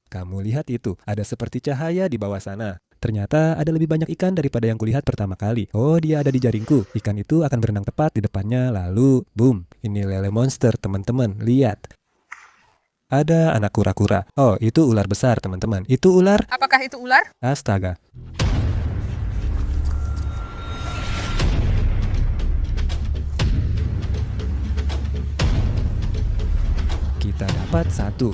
Kamu lihat itu, ada seperti cahaya di bawah sana. Ternyata ada lebih banyak ikan daripada yang kulihat pertama kali. Oh, dia ada di jaringku. Ikan itu akan berenang tepat di depannya, lalu boom. Ini lele monster, teman-teman. Lihat. Ada anak kura-kura. Oh, itu ular besar, teman-teman. Itu ular? Apakah itu ular? Astaga. Kita dapat satu.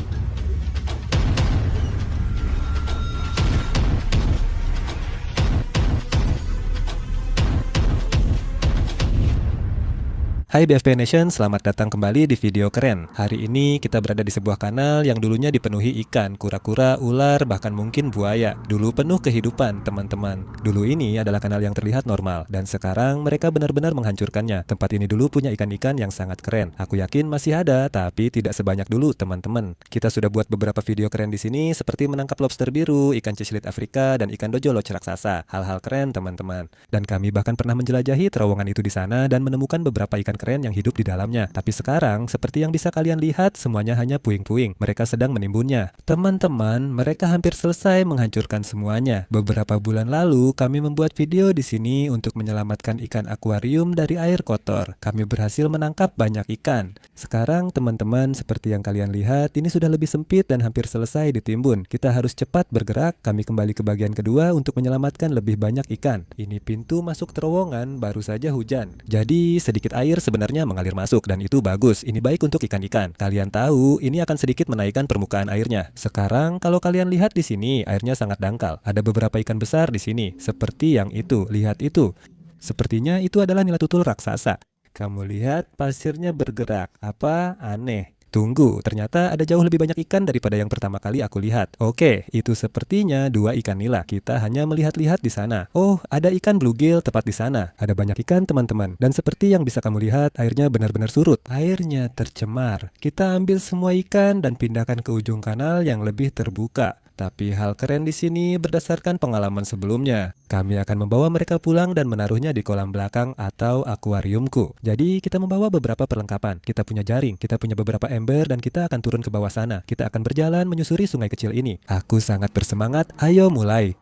Hai BFP Nation, selamat datang kembali di video keren. Hari ini kita berada di sebuah kanal yang dulunya dipenuhi ikan, kura-kura, ular, bahkan mungkin buaya. Dulu penuh kehidupan, teman-teman. Dulu ini adalah kanal yang terlihat normal, dan sekarang mereka benar-benar menghancurkannya. Tempat ini dulu punya ikan-ikan yang sangat keren. Aku yakin masih ada, tapi tidak sebanyak dulu, teman-teman. Kita sudah buat beberapa video keren di sini, seperti menangkap lobster biru, ikan cicilit Afrika, dan ikan dojo loch raksasa. Hal-hal keren, teman-teman. Dan kami bahkan pernah menjelajahi terowongan itu di sana dan menemukan beberapa ikan keren yang hidup di dalamnya. Tapi sekarang, seperti yang bisa kalian lihat, semuanya hanya puing-puing. Mereka sedang menimbunnya. Teman-teman, mereka hampir selesai menghancurkan semuanya. Beberapa bulan lalu, kami membuat video di sini untuk menyelamatkan ikan akuarium dari air kotor. Kami berhasil menangkap banyak ikan. Sekarang, teman-teman, seperti yang kalian lihat, ini sudah lebih sempit dan hampir selesai ditimbun. Kita harus cepat bergerak. Kami kembali ke bagian kedua untuk menyelamatkan lebih banyak ikan. Ini pintu masuk terowongan, baru saja hujan. Jadi, sedikit air sebenarnya mengalir masuk dan itu bagus. Ini baik untuk ikan-ikan. Kalian tahu, ini akan sedikit menaikkan permukaan airnya. Sekarang kalau kalian lihat di sini, airnya sangat dangkal. Ada beberapa ikan besar di sini, seperti yang itu. Lihat itu. Sepertinya itu adalah nila tutul raksasa. Kamu lihat pasirnya bergerak. Apa? Aneh. Tunggu, ternyata ada jauh lebih banyak ikan daripada yang pertama kali aku lihat. Oke, itu sepertinya dua ikan nila. Kita hanya melihat-lihat di sana. Oh, ada ikan bluegill tepat di sana. Ada banyak ikan, teman-teman. Dan seperti yang bisa kamu lihat, airnya benar-benar surut. Airnya tercemar. Kita ambil semua ikan dan pindahkan ke ujung kanal yang lebih terbuka. Tapi hal keren di sini berdasarkan pengalaman sebelumnya. Kami akan membawa mereka pulang dan menaruhnya di kolam belakang atau akuariumku. Jadi kita membawa beberapa perlengkapan. Kita punya jaring, kita punya beberapa ember, dan kita akan turun ke bawah sana. Kita akan berjalan menyusuri sungai kecil ini. Aku sangat bersemangat, ayo mulai.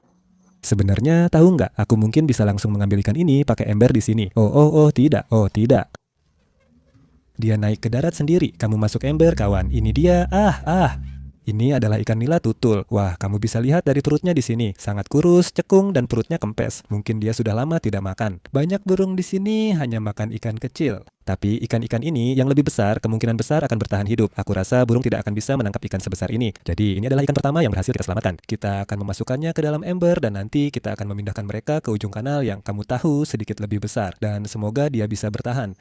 Sebenarnya tahu nggak, aku mungkin bisa langsung mengambil ikan ini pakai ember di sini. Oh, tidak, tidak. Dia naik ke darat sendiri. Kamu masuk ember, kawan. Ini dia, Ini adalah ikan nila tutul. Wah, kamu bisa lihat dari perutnya di sini. Sangat kurus, cekung, dan perutnya kempes. Mungkin dia sudah lama tidak makan. Banyak burung di sini hanya makan ikan kecil. Tapi ikan-ikan ini yang lebih besar, kemungkinan besar akan bertahan hidup. Aku rasa burung tidak akan bisa menangkap ikan sebesar ini. Jadi ini adalah ikan pertama yang berhasil kita selamatkan. Kita akan memasukkannya ke dalam ember dan nanti kita akan memindahkan mereka ke ujung kanal yang kamu tahu sedikit lebih besar. Dan semoga dia bisa bertahan.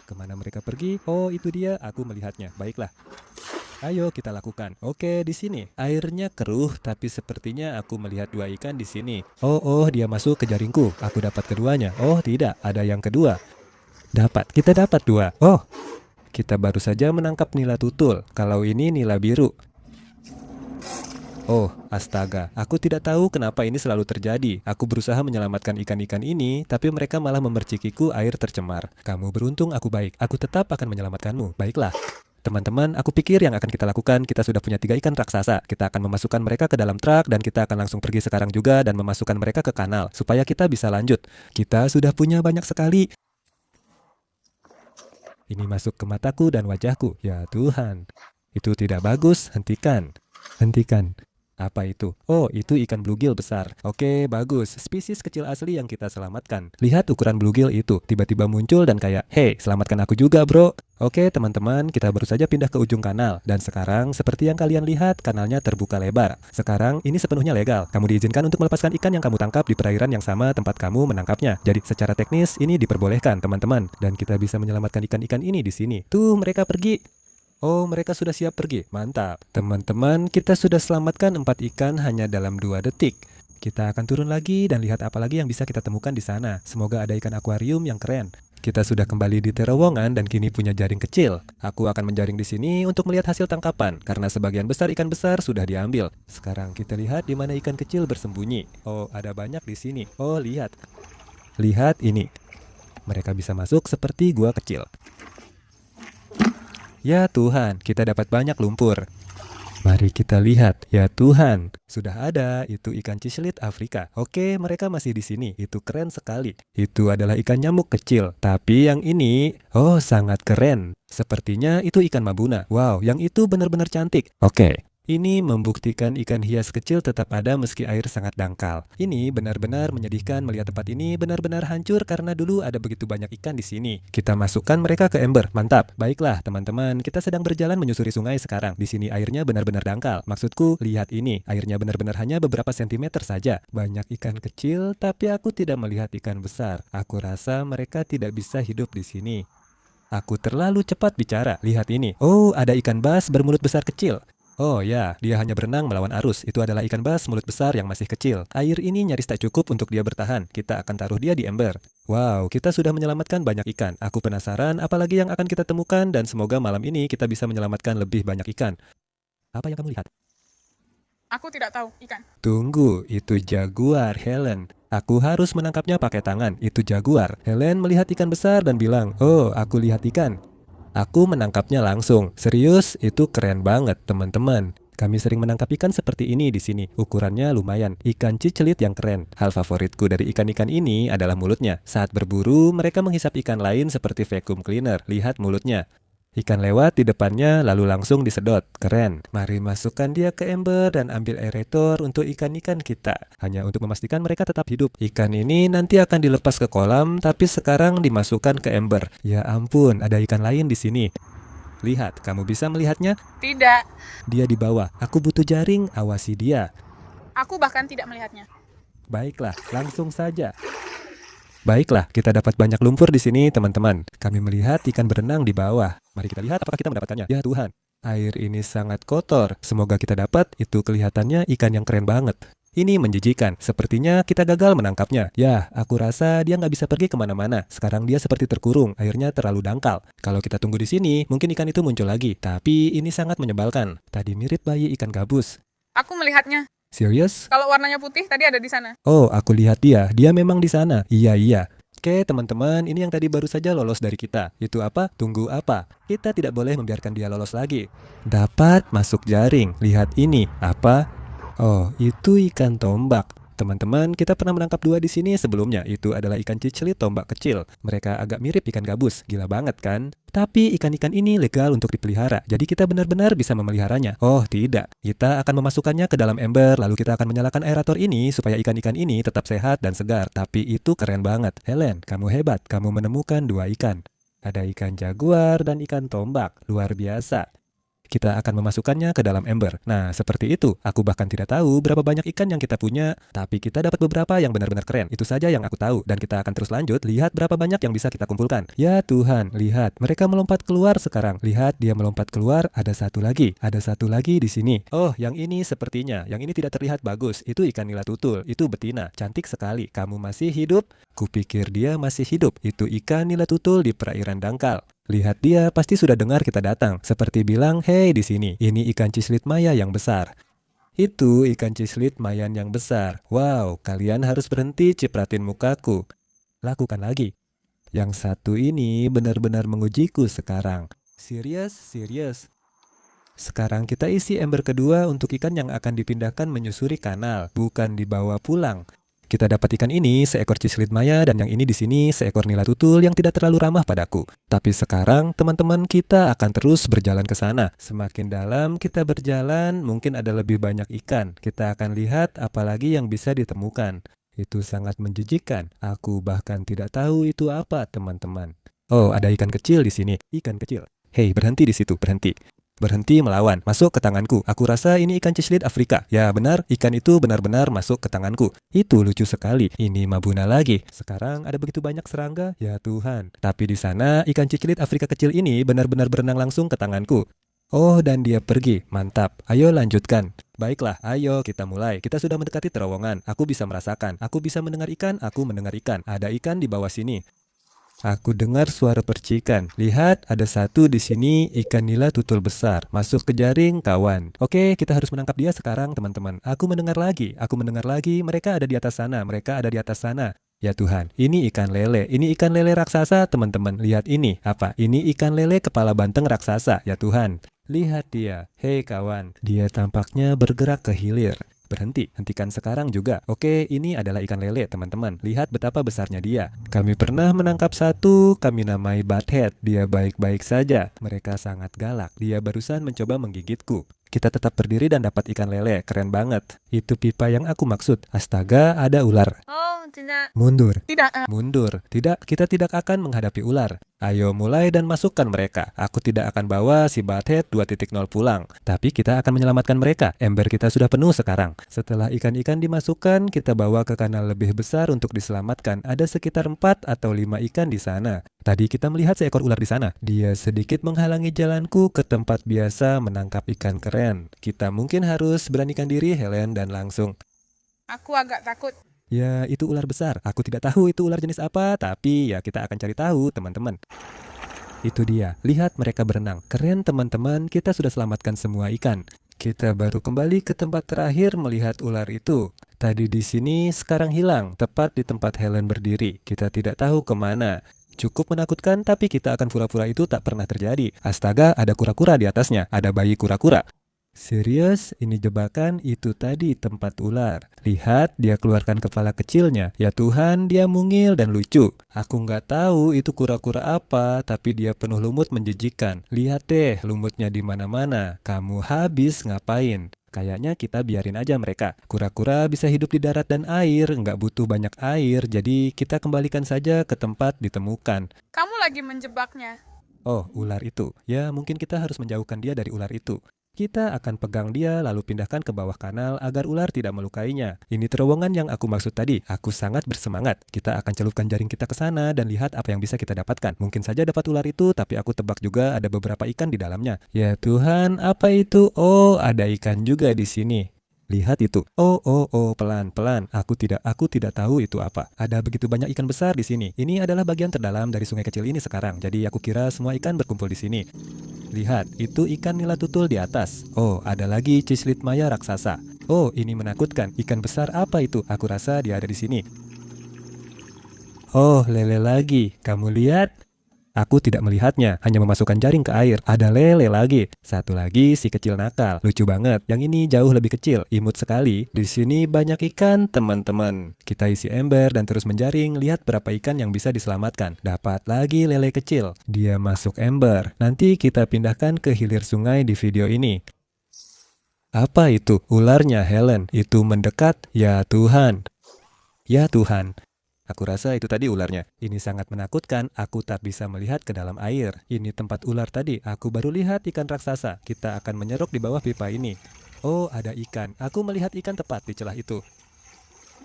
Kemana mereka pergi? Oh, itu dia. Aku melihatnya. Baiklah. Ayo kita lakukan. Oke, di sini. Airnya keruh, tapi sepertinya aku melihat dua ikan di sini. Oh, dia masuk ke jaringku. Aku dapat keduanya. Oh, tidak. Ada yang kedua. Kita dapat dua. Oh, kita baru saja menangkap nila tutul. Kalau ini nila biru. Oh, astaga. Aku tidak tahu kenapa ini selalu terjadi. Aku berusaha menyelamatkan ikan-ikan ini, tapi mereka malah memercikiku air tercemar. Kamu beruntung, aku baik. Aku tetap akan menyelamatkanmu. Baiklah. Teman-teman, aku pikir yang akan kita lakukan, kita sudah punya 3 ikan raksasa. Kita akan memasukkan mereka ke dalam truk dan kita akan langsung pergi sekarang juga dan memasukkan mereka ke kanal, supaya kita bisa lanjut. Kita sudah punya banyak sekali. Ini masuk ke mataku dan wajahku. Ya Tuhan, itu tidak bagus. Hentikan. Apa itu? Oh, itu ikan bluegill besar. Oke, bagus. Spesies kecil asli yang kita selamatkan. Lihat ukuran bluegill itu. Tiba-tiba muncul dan kayak, "Hey, selamatkan aku juga, bro." Oke, teman-teman, kita baru saja pindah ke ujung kanal. Dan sekarang, seperti yang kalian lihat, kanalnya terbuka lebar. Sekarang, ini sepenuhnya legal. Kamu diizinkan untuk melepaskan ikan yang kamu tangkap di perairan yang sama tempat kamu menangkapnya. Jadi, secara teknis, ini diperbolehkan, teman-teman. Dan kita bisa menyelamatkan ikan-ikan ini di sini. Tuh, mereka pergi. Oh, mereka sudah siap pergi. Mantap. Teman-teman, kita sudah selamatkan 4 ikan hanya dalam 2 detik. Kita akan turun lagi dan lihat apa lagi yang bisa kita temukan di sana. Semoga ada ikan akuarium yang keren. Kita sudah kembali di terowongan dan kini punya jaring kecil. Aku akan menjaring di sini untuk melihat hasil tangkapan, karena sebagian besar ikan besar sudah diambil. Sekarang kita lihat di mana ikan kecil bersembunyi. Oh, ada banyak di sini. Oh, lihat. Lihat ini. Mereka bisa masuk seperti gua kecil. Ya Tuhan, kita dapat banyak lumpur. Mari kita lihat, ya Tuhan, sudah ada, itu ikan ciclit Afrika. Oke, mereka masih di sini, itu keren sekali. Itu adalah ikan nyamuk kecil, tapi yang ini, oh sangat keren. Sepertinya itu ikan mabuna. Wow, yang itu benar-benar cantik. Oke. Ini membuktikan ikan hias kecil tetap ada meski air sangat dangkal. Ini benar-benar menyedihkan melihat tempat ini benar-benar hancur karena dulu ada begitu banyak ikan di sini. Kita masukkan mereka ke ember. Mantap. Baiklah, teman-teman, kita sedang berjalan menyusuri sungai sekarang. Di sini airnya benar-benar dangkal. Maksudku, lihat ini. Airnya benar-benar hanya beberapa sentimeter saja. Banyak ikan kecil, tapi aku tidak melihat ikan besar. Aku rasa mereka tidak bisa hidup di sini. Aku terlalu cepat bicara. Lihat ini. Oh, ada ikan bas bermulut besar kecil. Oh ya, dia hanya berenang melawan arus. Itu adalah ikan bas mulut besar yang masih kecil. Air ini nyaris tak cukup untuk dia bertahan. Kita akan taruh dia di ember. Wow, kita sudah menyelamatkan banyak ikan. Aku penasaran apalagi yang akan kita temukan dan semoga malam ini kita bisa menyelamatkan lebih banyak ikan. Apa yang kamu lihat? Aku tidak tahu ikan. Tunggu, itu jaguar, Helen. Aku harus menangkapnya pakai tangan. Itu jaguar. Helen melihat ikan besar dan bilang, "Oh, aku lihat ikan." Aku menangkapnya langsung. Serius, itu keren banget, teman-teman. Kami sering menangkap ikan seperti ini di sini. Ukurannya lumayan. Ikan ciclit yang keren. Hal favoritku dari ikan-ikan ini adalah mulutnya. Saat berburu, mereka menghisap ikan lain seperti vacuum cleaner. Lihat mulutnya. Ikan lewat di depannya lalu langsung disedot. Keren. Mari masukkan dia ke ember dan ambil aerator untuk ikan-ikan kita. Hanya untuk memastikan mereka tetap hidup. Ikan ini nanti akan dilepas ke kolam, tapi sekarang dimasukkan ke ember. Ya ampun, ada ikan lain di sini. Lihat, kamu bisa melihatnya? Tidak. Dia di bawah. Aku butuh jaring, awasi dia. Aku bahkan tidak melihatnya. Baiklah, langsung saja. Baiklah, kita dapat banyak lumpur di sini, teman-teman. Kami melihat ikan berenang di bawah. Mari kita lihat apakah kita mendapatkannya. Ya Tuhan, air ini sangat kotor. Semoga kita dapat. Itu kelihatannya ikan yang keren banget. Ini menjijikan. Sepertinya kita gagal menangkapnya. Ya, aku rasa dia nggak bisa pergi kemana-mana. Sekarang dia seperti terkurung. Airnya terlalu dangkal. Kalau kita tunggu di sini, mungkin ikan itu muncul lagi. Tapi ini sangat menyebalkan. Tadi mirip bayi ikan gabus. Aku melihatnya. Serius? Kalau warnanya putih tadi ada di sana. Oh, aku lihat dia. Dia memang di sana. Iya. Oke, teman-teman, ini yang tadi baru saja lolos dari kita. Itu apa? Tunggu apa? Kita tidak boleh membiarkan dia lolos lagi. Dapat masuk jaring. Lihat ini. Apa? Oh, itu ikan tombak. Teman-teman, kita pernah menangkap dua di sini sebelumnya. Itu adalah ikan ciclit tombak kecil. Mereka agak mirip ikan gabus. Gila banget kan? Tapi ikan-ikan ini legal untuk dipelihara. Jadi kita benar-benar bisa memeliharanya. Oh, tidak. Kita akan memasukkannya ke dalam ember, lalu kita akan menyalakan aerator ini supaya ikan-ikan ini tetap sehat dan segar. Tapi itu keren banget. Helen, kamu hebat. Kamu menemukan dua ikan. Ada ikan jaguar dan ikan tombak. Luar biasa. Kita akan memasukkannya ke dalam ember. Nah, seperti itu. Aku bahkan tidak tahu berapa banyak ikan yang kita punya, tapi kita dapat beberapa yang benar-benar keren. Itu saja yang aku tahu, dan kita akan terus lanjut lihat berapa banyak yang bisa kita kumpulkan. Ya Tuhan, lihat. Mereka melompat keluar sekarang. Lihat, dia melompat keluar. Ada satu lagi. Ada satu lagi di sini. Oh, yang ini sepertinya. Yang ini tidak terlihat bagus. Itu ikan nila tutul. Itu betina. Cantik sekali. Kamu masih hidup? Kupikir dia masih hidup. Itu ikan nila tutul di perairan dangkal. Lihat dia, pasti sudah dengar kita datang. Seperti bilang, "Hei di sini, ini ikan ciclit Maya yang besar." Itu ikan ciclit Mayan yang besar. Wow, kalian harus berhenti cipratin mukaku. Lakukan lagi. Yang satu ini benar-benar mengujiku sekarang. Serius. Sekarang kita isi ember kedua untuk ikan yang akan dipindahkan menyusuri kanal, bukan dibawa pulang. Kita dapat ikan ini, seekor ciclit Maya, dan yang ini di sini seekor nila tutul yang tidak terlalu ramah padaku. Tapi sekarang teman-teman kita akan terus berjalan ke sana. Semakin dalam kita berjalan, mungkin ada lebih banyak ikan. Kita akan lihat apalagi yang bisa ditemukan. Itu sangat menjijikan. Aku bahkan tidak tahu itu apa, teman-teman. Oh, ada ikan kecil di sini. Ikan kecil. Hei, berhenti di situ, berhenti. Berhenti melawan, masuk ke tanganku. Aku rasa ini ikan ciclit Afrika. Ya benar, ikan itu benar-benar masuk ke tanganku. Itu lucu sekali. Ini mabuna lagi. Sekarang ada begitu banyak serangga. Ya Tuhan. Tapi di sana ikan ciclit Afrika kecil ini benar-benar berenang langsung ke tanganku. Oh, dan dia pergi. Mantap. Ayo lanjutkan. Baiklah, ayo kita mulai. Kita sudah mendekati terowongan. Aku bisa merasakan. Aku bisa mendengar ikan. Aku mendengar ikan. Ada ikan di bawah sini. Aku dengar suara percikan. Lihat, ada satu di sini ikan nila tutul besar. Masuk ke jaring, kawan. Oke, kita harus menangkap dia sekarang, teman-teman. Aku mendengar lagi. Mereka ada di atas sana. Ya Tuhan, ini ikan lele. Ini ikan lele raksasa, teman-teman. Lihat ini. Apa? Ini ikan lele kepala banteng raksasa. Ya Tuhan. Lihat dia. Hei kawan, dia tampaknya bergerak ke hilir. Berhenti, hentikan sekarang juga. Oke, ini adalah ikan lele, teman-teman. Lihat betapa besarnya dia. Kami pernah menangkap satu, kami namai Butthead. Dia baik-baik saja. Mereka sangat galak. Dia barusan mencoba menggigitku. Kita tetap berdiri dan dapat ikan lele. Keren banget. Itu pipa yang aku maksud. Astaga, ada ular. Oh, tidak. Mundur. Tidak. Mundur. Tidak, kita tidak akan menghadapi ular. Ayo mulai dan masukkan mereka. Aku tidak akan bawa si Butthead 2.0 pulang. Tapi kita akan menyelamatkan mereka. Ember kita sudah penuh sekarang. Setelah ikan-ikan dimasukkan, kita bawa ke kanal lebih besar untuk diselamatkan. Ada sekitar 4 atau 5 ikan di sana. Tadi kita melihat seekor ular di sana. Dia sedikit menghalangi jalanku ke tempat biasa menangkap ikan keren. Kita mungkin harus beranikan diri, Helen, dan langsung. Aku agak takut. Ya, itu ular besar. Aku tidak tahu itu ular jenis apa, tapi ya kita akan cari tahu, teman-teman. Itu dia. Lihat mereka berenang. Keren, teman-teman. Kita sudah selamatkan semua ikan. Kita baru kembali ke tempat terakhir melihat ular itu. Tadi di sini, sekarang hilang, tepat di tempat Helen berdiri. Kita tidak tahu kemana. Cukup menakutkan, tapi kita akan pura-pura itu tak pernah terjadi. Astaga, ada kura-kura di atasnya. Ada bayi kura-kura. Serius, ini jebakan. Itu tadi tempat ular. Lihat, dia keluarkan kepala kecilnya. Ya Tuhan, dia mungil dan lucu. Aku nggak tahu itu kura-kura apa, tapi dia penuh lumut menjijikan. Lihat deh, lumutnya di mana-mana. Kamu habis ngapain? Kayaknya kita biarin aja mereka. Kura-kura bisa hidup di darat dan air, nggak butuh banyak air, jadi kita kembalikan saja ke tempat ditemukan. Kamu lagi menjebaknya. Oh, ular itu. Ya, mungkin kita harus menjauhkan dia dari ular itu. Kita akan pegang dia lalu pindahkan ke bawah kanal agar ular tidak melukainya. Ini terowongan yang aku maksud tadi. Aku sangat bersemangat. Kita akan celupkan jaring kita ke sana dan lihat apa yang bisa kita dapatkan. Mungkin saja dapat ular itu, tapi aku tebak juga ada beberapa ikan di dalamnya. Ya Tuhan, apa itu? Oh, ada ikan juga di sini. Lihat itu. Oh, pelan-pelan. Aku tidak tahu itu apa. Ada begitu banyak ikan besar di sini. Ini adalah bagian terdalam dari sungai kecil ini sekarang. Jadi aku kira semua ikan berkumpul di sini. Lihat, itu ikan nila tutul di atas. Oh, ada lagi cislit maya raksasa. Oh, ini menakutkan. Ikan besar apa itu? Aku rasa dia ada di sini. Oh, lele lagi. Kamu lihat? Aku tidak melihatnya, hanya memasukkan jaring ke air. Ada lele lagi. Satu lagi si kecil nakal. Lucu banget. Yang ini jauh lebih kecil, imut sekali. Di sini banyak ikan, teman-teman. Kita isi ember dan terus menjaring. Lihat berapa ikan yang bisa diselamatkan. Dapat lagi lele kecil. Dia masuk ember. Nanti kita pindahkan ke hilir sungai di video ini. Apa itu? Ularnya, Helen. Itu mendekat. Ya Tuhan. Ya Tuhan. Aku rasa itu tadi ularnya. Ini sangat menakutkan. Aku tak bisa melihat ke dalam air. Ini tempat ular tadi. Aku baru lihat ikan raksasa. Kita akan menyerok di bawah pipa ini. Oh, ada ikan. Aku melihat ikan tepat di celah itu.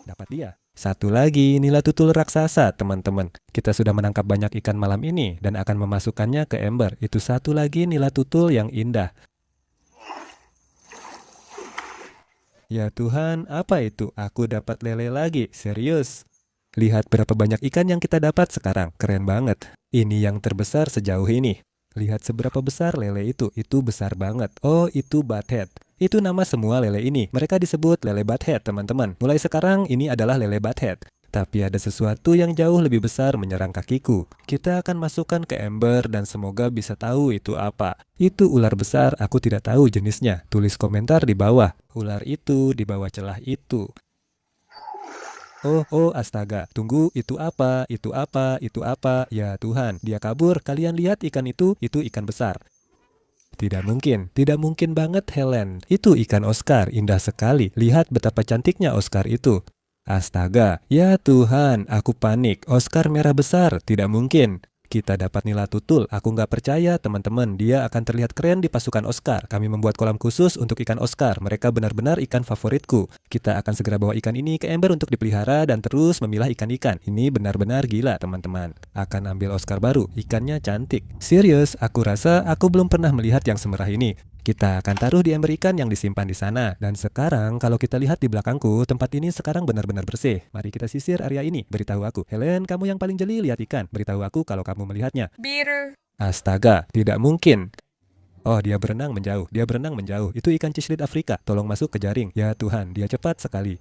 Dapat dia. Satu lagi, nila tutul raksasa, teman-teman. Kita sudah menangkap banyak ikan malam ini dan akan memasukkannya ke ember. Itu satu lagi nila tutul yang indah. Ya Tuhan, apa itu? Aku dapat lele lagi. Serius. Lihat berapa banyak ikan yang kita dapat sekarang. Keren banget. Ini yang terbesar sejauh ini. Lihat seberapa besar lele itu. Itu besar banget. Oh, itu Butthead. Itu nama semua lele ini. Mereka disebut lele Butthead, teman-teman. Mulai sekarang ini adalah lele Butthead. Tapi ada sesuatu yang jauh lebih besar menyerang kakiku. Kita akan masukkan ke ember dan semoga bisa tahu itu apa. Itu ular besar, aku tidak tahu jenisnya. Tulis komentar di bawah. Ular itu di bawah celah itu. Oh, astaga. Tunggu, itu apa? Itu apa? Itu apa? Ya Tuhan, dia kabur. Kalian lihat ikan itu ikan besar. Tidak mungkin banget Helen. Itu ikan Oscar, indah sekali. Lihat betapa cantiknya Oscar itu. Astaga, ya Tuhan, aku panik. Oscar merah besar, tidak mungkin. Kita dapat nila tutul. Aku nggak percaya, teman-teman. Dia akan terlihat keren di pasukan Oscar. Kami membuat kolam khusus untuk ikan Oscar. Mereka benar-benar ikan favoritku. Kita akan segera bawa ikan ini ke ember untuk dipelihara dan terus memilah ikan-ikan. Ini benar-benar gila, teman-teman. Akan ambil Oscar baru. Ikannya cantik. Serius, aku rasa aku belum pernah melihat yang semerah ini. Kita akan taruh di ember ikan yang disimpan di sana. Dan sekarang kalau kita lihat di belakangku, tempat ini sekarang benar-benar bersih. Mari kita sisir area ini. Beritahu aku. Helen, kamu yang paling jeli lihat ikan. Beritahu aku kalau kamu melihatnya. Biru. Astaga, tidak mungkin. Oh, dia berenang menjauh. Itu ikan cislit Afrika. Tolong masuk ke jaring. Ya Tuhan, dia cepat sekali.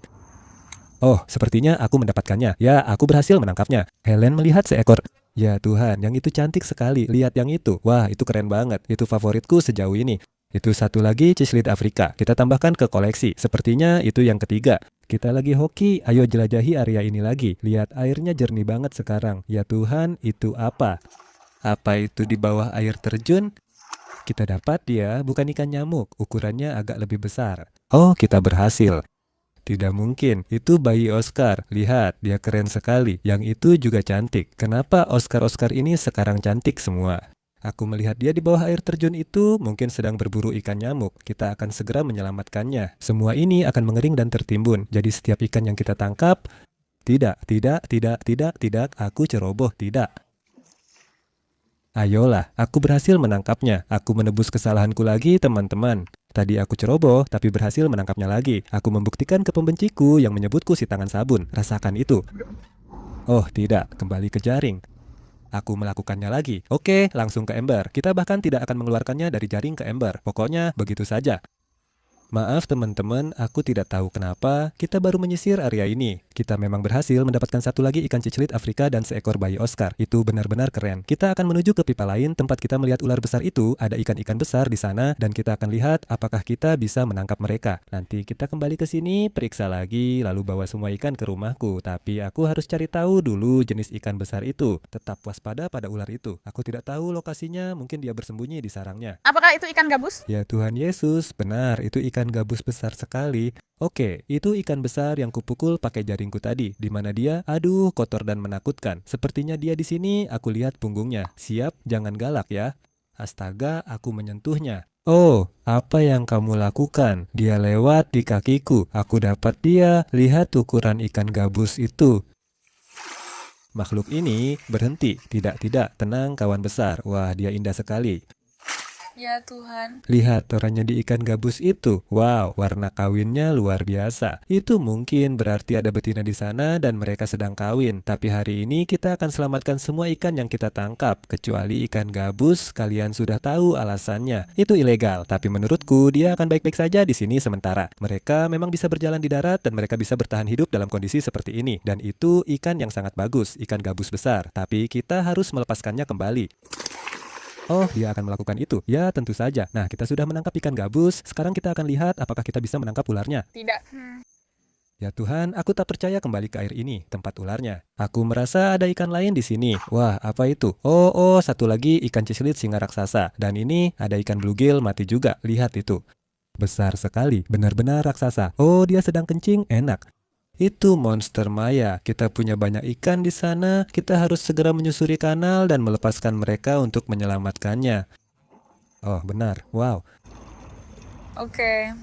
Oh, sepertinya aku mendapatkannya. Ya, aku berhasil menangkapnya. Helen melihat seekor. Ya Tuhan, yang itu cantik sekali. Lihat yang itu. Wah, itu keren banget. Itu favoritku sejauh ini. Itu satu lagi cichlid Afrika. Kita tambahkan ke koleksi. Sepertinya itu yang ketiga. Kita lagi hoki, ayo jelajahi area ini lagi. Lihat airnya jernih banget sekarang. Ya Tuhan, itu apa? Apa itu di bawah air terjun? Kita dapat dia bukan ikan nyamuk, ukurannya agak lebih besar. Oh, kita berhasil. Tidak mungkin, itu bayi Oscar. Lihat, dia keren sekali. Yang itu juga cantik. Kenapa Oscar-Oscar ini sekarang cantik semua? Aku melihat dia di bawah air terjun itu mungkin sedang berburu ikan nyamuk. Kita akan segera menyelamatkannya. Semua ini akan mengering dan tertimbun. Jadi setiap ikan yang kita tangkap, tidak, aku ceroboh, tidak. Ayolah, aku berhasil menangkapnya. Aku menebus kesalahanku lagi, teman-teman. Tadi aku ceroboh, tapi berhasil menangkapnya lagi. Aku membuktikan ke pembenciku yang menyebutku si tangan sabun. Rasakan itu. Oh, tidak. Kembali ke jaring. Aku melakukannya lagi. Oke, langsung ke ember. Kita bahkan tidak akan mengeluarkannya dari jaring ke ember. Pokoknya begitu saja. Maaf teman-teman, aku tidak tahu kenapa kita baru menyisir area ini. Kita memang berhasil mendapatkan satu lagi ikan cichlid Afrika dan seekor bayi Oscar. Itu benar-benar keren. Kita akan menuju ke pipa lain tempat kita melihat ular besar itu. Ada ikan-ikan besar di sana dan kita akan lihat apakah kita bisa menangkap mereka. Nanti kita kembali ke sini, periksa lagi, lalu bawa semua ikan ke rumahku. Tapi aku harus cari tahu dulu jenis ikan besar itu. Tetap waspada pada ular itu. Aku tidak tahu lokasinya, mungkin dia bersembunyi di sarangnya. Apakah itu ikan gabus? Ya Tuhan Yesus, benar, itu ikan gabus besar sekali. Oke, itu ikan besar yang kupukul pakai jaringku tadi. Di mana dia? Aduh, kotor dan menakutkan. Sepertinya dia di sini, aku lihat punggungnya. Siap, jangan galak ya. Astaga, aku menyentuhnya. Oh, apa yang kamu lakukan? Dia lewat di kakiku. Aku dapat dia. Lihat ukuran ikan gabus itu. Makhluk ini berhenti. Tidak, tenang kawan besar. Wah, dia indah sekali. Ya Tuhan. Lihat orangnya di ikan gabus itu. Wow, warna kawinnya luar biasa. Itu mungkin berarti ada betina di sana dan mereka sedang kawin. Tapi hari ini kita akan selamatkan semua ikan yang kita tangkap. Kecuali ikan gabus, kalian sudah tahu alasannya. Itu ilegal, tapi menurutku dia akan baik-baik saja di sini sementara. Mereka memang bisa berjalan di darat dan mereka bisa bertahan hidup dalam kondisi seperti ini. Dan itu ikan yang sangat bagus, ikan gabus besar. Tapi kita harus melepaskannya kembali. Oh, dia akan melakukan itu. Ya, tentu saja. Nah, kita sudah menangkap ikan gabus. Sekarang kita akan lihat apakah kita bisa menangkap ularnya. Tidak. Ya Tuhan, aku tak percaya kembali ke air ini, tempat ularnya. Aku merasa ada ikan lain di sini. Wah, apa itu? Oh, satu lagi ikan cichlid singa raksasa. Dan ini ada ikan bluegill mati juga. Lihat itu. Besar sekali, benar-benar raksasa. Oh, dia sedang kencing, enak. Itu monster Maya. Kita punya banyak ikan di sana. Kita harus segera menyusuri kanal dan melepaskan mereka untuk menyelamatkannya. Oh, benar. Wow. Oke.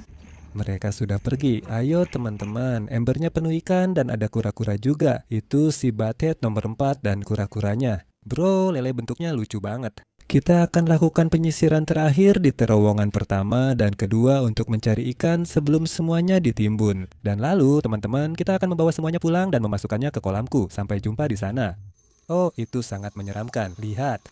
Mereka sudah pergi. Ayo teman-teman, embernya penuh ikan dan ada kura-kura juga. Itu si Butthead nomor 4 dan kura-kuranya. Bro, lele bentuknya lucu banget. Kita akan lakukan penyisiran terakhir di terowongan pertama dan kedua untuk mencari ikan sebelum semuanya ditimbun. Dan lalu, teman-teman, kita akan membawa semuanya pulang dan memasukkannya ke kolamku. Sampai jumpa di sana. Oh, itu sangat menyeramkan. Lihat.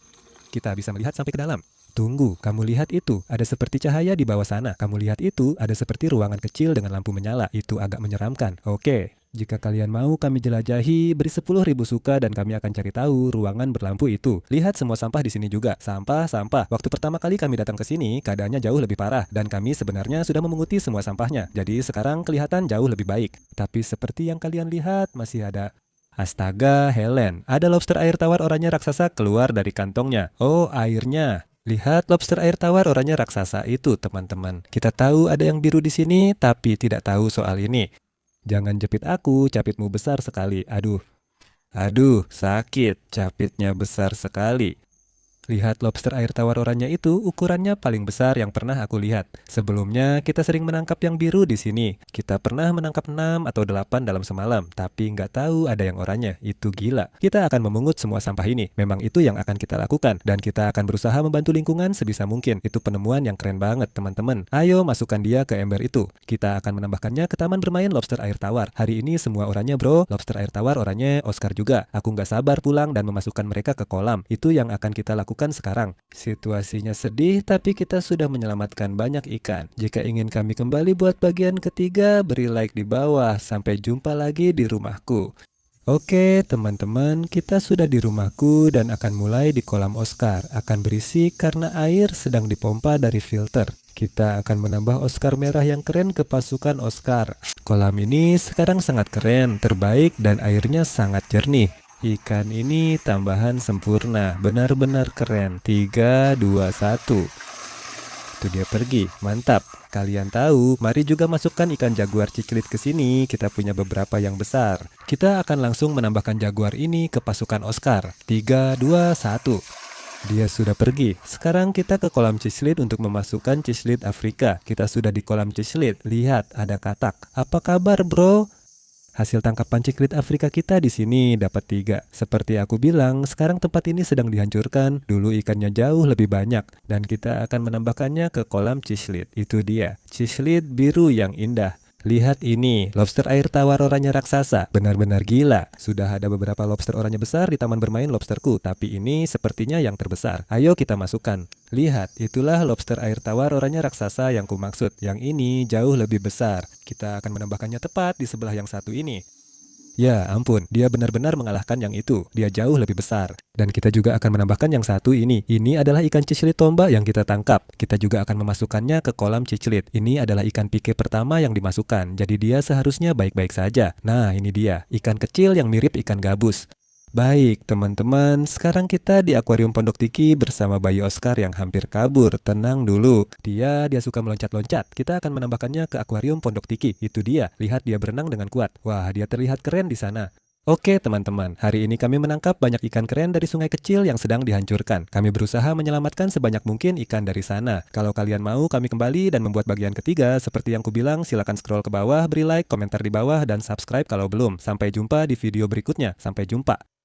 Kita bisa melihat sampai ke dalam. Tunggu, kamu lihat itu. Ada seperti cahaya di bawah sana. Kamu lihat itu, ada seperti ruangan kecil dengan lampu menyala. Itu agak menyeramkan. Oke. Jika kalian mau kami jelajahi, beri 10.000 suka dan kami akan cari tahu ruangan berlampu itu. Lihat semua sampah di sini juga. Sampah. Waktu pertama kali kami datang ke sini, keadaannya jauh lebih parah. Dan kami sebenarnya sudah memunguti semua sampahnya. Jadi sekarang kelihatan jauh lebih baik. Tapi seperti yang kalian lihat, masih ada... Astaga, Helen. Ada lobster air tawar oranye raksasa keluar dari kantongnya. Oh, airnya. Lihat lobster air tawar oranye raksasa itu, teman-teman. Kita tahu ada yang biru di sini, tapi tidak tahu soal ini. Jangan jepit aku, capitmu besar sekali. Aduh, sakit. Capitnya besar sekali. Lihat lobster air tawar oranye itu, ukurannya paling besar yang pernah aku lihat. Sebelumnya, kita sering menangkap yang biru di sini. Kita pernah menangkap 6 atau 8 dalam semalam, tapi nggak tahu ada yang oranye. Itu gila. Kita akan memungut semua sampah ini. Memang itu yang akan kita lakukan. Dan kita akan berusaha membantu lingkungan sebisa mungkin. Itu penemuan yang keren banget, teman-teman. Ayo, masukkan dia ke ember itu. Kita akan menambahkannya ke taman bermain lobster air tawar. Hari ini semua oranye, bro. Lobster air tawar oranye, Oscar juga. Aku nggak sabar pulang dan memasukkan mereka ke kolam. Itu yang akan kita lakukan sekarang. Situasinya sedih, tapi kita sudah menyelamatkan banyak ikan. Jika ingin kami kembali buat bagian ketiga, beri like di bawah. Sampai jumpa lagi di rumahku. Oke, teman-teman, kita sudah di rumahku dan akan mulai di kolam Oscar. Akan berisik karena air sedang dipompa dari filter. Kita akan menambah Oscar merah yang keren ke pasukan Oscar. Kolam ini sekarang sangat keren, terbaik, dan airnya sangat jernih. Ikan ini tambahan sempurna, benar-benar keren. 3, 2, 1. Itu dia pergi, mantap. Kalian tahu, mari juga masukkan ikan jaguar ciclit ke sini. Kita punya beberapa yang besar. Kita akan langsung menambahkan jaguar ini ke pasukan Oscar. 3, 2, 1. Dia sudah pergi. Sekarang kita ke kolam ciclit untuk memasukkan ciclit Afrika. Kita sudah di kolam ciclit. Lihat, ada katak. Apa kabar, bro? Hasil tangkapan ciclit Afrika kita di sini dapat 3. Seperti aku bilang, sekarang tempat ini sedang dihancurkan. Dulu ikannya jauh lebih banyak dan kita akan menambahkannya ke kolam ciclit. Itu dia, ciclit biru yang indah. Lihat ini, lobster air tawar oranye raksasa. Benar-benar gila. Sudah ada beberapa lobster oranye besar di taman bermain lobsterku, tapi ini sepertinya yang terbesar. Ayo kita masukkan. Lihat, itulah lobster air tawar oranye raksasa yang kumaksud. Yang ini jauh lebih besar. Kita akan menambahkannya tepat di sebelah yang satu ini. Ya ampun, dia benar-benar mengalahkan yang itu. Dia jauh lebih besar. Dan kita juga akan menambahkan yang satu ini. Ini adalah ikan ciclit tomba yang kita tangkap. Kita juga akan memasukkannya ke kolam ciclit. Ini adalah ikan pike pertama yang dimasukkan. Jadi dia seharusnya baik-baik saja. Nah, ini dia. Ikan kecil yang mirip ikan gabus. Baik, teman-teman, sekarang kita di akuarium Pondok Tiki bersama bayi Oscar yang hampir kabur. Tenang dulu. Dia suka meloncat-loncat. Kita akan menambahkannya ke akuarium Pondok Tiki. Itu dia. Lihat dia berenang dengan kuat. Wah, dia terlihat keren di sana. Oke, teman-teman. Hari ini kami menangkap banyak ikan keren dari sungai kecil yang sedang dihancurkan. Kami berusaha menyelamatkan sebanyak mungkin ikan dari sana. Kalau kalian mau, kami kembali dan membuat bagian ketiga. Seperti yang kubilang, silakan scroll ke bawah, beri like, komentar di bawah, dan subscribe kalau belum. Sampai jumpa di video berikutnya. Sampai jumpa.